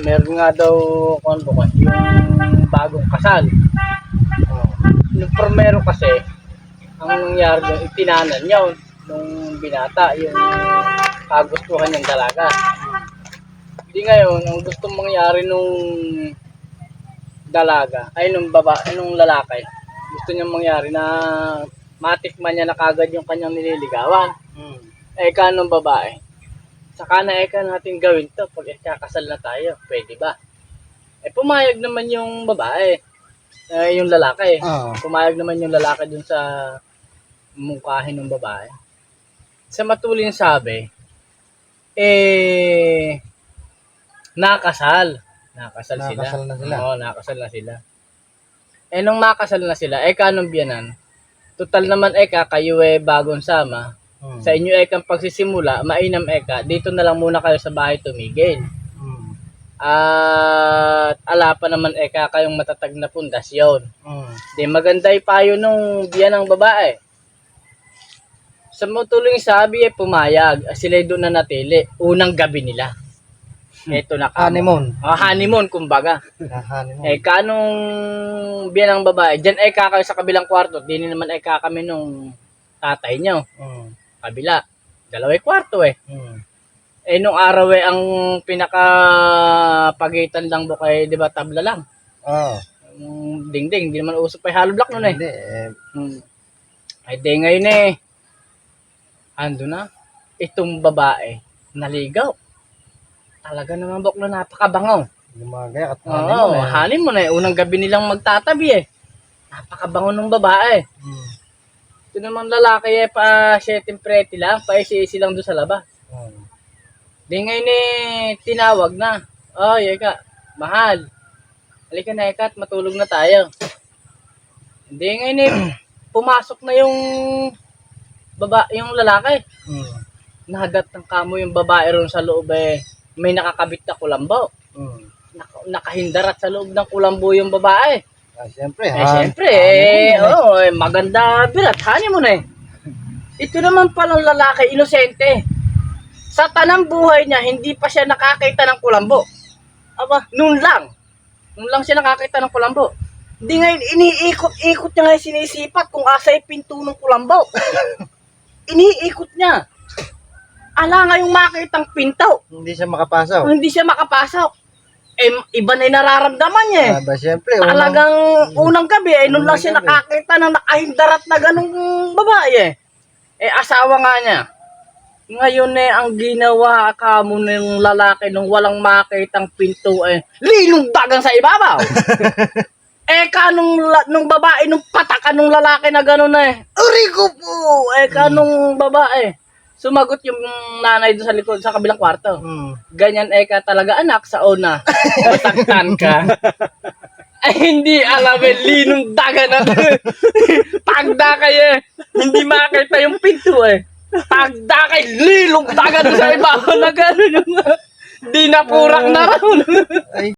meron nga daw yung bagong kasal. Yung primero kasi, ang nangyari yung itinanan niya nung binata, yung kagustuhan niyang dalaga. Hindi ngayon, ang gustong mangyari nung dalaga, ay nung lalaki, gusto niyang mangyari na matikman niya na kagad yung kanyang nililigawan. Kanong babae, saka na natin gawin to pag kakasal na tayo, pwede ba? Pumayag naman yung babae, yung lalaki. Pumayag naman yung lalaki dun sa mungkahin ng babae. Sa matuling sabi, nakasal sila. Na sila. Oo, nakasal na sila. Nung nakasal na sila, kanong biyanan, total naman kayo bagong sama. Sa inyo kang pagsisimula, mainam dito na lang muna kayo sa bahay tumigil. At ala pa naman kayong matatag na pundasyon. Di maganda payo nung biyanang babae. Sa matuloy sabi pumayag, sila doon na natili. Unang gabi nila. Ito na honeymoon. Honeymoon kumbaga. Honeymoon. Kanong biyanang babae, diyan kayo sa kabilang kwarto, di naman kami nung tatay nyo. Kabila. Dalaway kwarto nung araw ang pinaka-pagitan lang bukay, di ba, tabla lang. Dingding, hindi naman usap pa hollow block nun Hindi. Di ngayon ando na, itong babae, naligaw. Talaga naman baklo napakabangaw. Lumagay at honeymoon unang gabi nilang magtatabi Napakabangaw ng babae. Ito naman lalaki pa setting pretty lang, pa isi lang doon sa labas. Di ngayon tinawag na. Mahal. Halika na at matulog na tayo. Di ngayon pumasok na yung lalaki. Nahagat ng kamo yung babae ron sa loob may nakakabit na kulambo. Nakahindarat sa loob ng kulambo yung babae. Siyempre. Maganda birat. Honeymoon Ito naman palang lalaki, inosente. Sa tanang buhay niya, hindi pa siya nakakita ng kulambo. Noon lang siya nakakita ng kulambo. Hindi ngayon, iniikot-ikot niya ngayon sinisipat kung asa yung pinto ng kulambo. Iniikot niya. Ala nga yung makitang pinto. Hindi siya makapasok. Iba na yung nararamdaman niya Siyempre. Talagang unang gabi noon lang siya nakakita ng nakahindarat na ganung babae asawa nga niya. Ngayon ang ginawa kamo ng lalaki nung walang makitang pinto linungdagan sa ibabaw. Nung babae nung patakan nung lalaki na gano'n Urigo po! Kanong babae sumagot yung nanay doon sa likod, sa kabilang kwarto. Ganyan talaga anak sa una. Masaktan ka. Hindi alam linong daga na. Pagdakay hindi makita yung pinto Pagdakay lilong daga sa ibabaw na gano'n yung dinapurak na raw.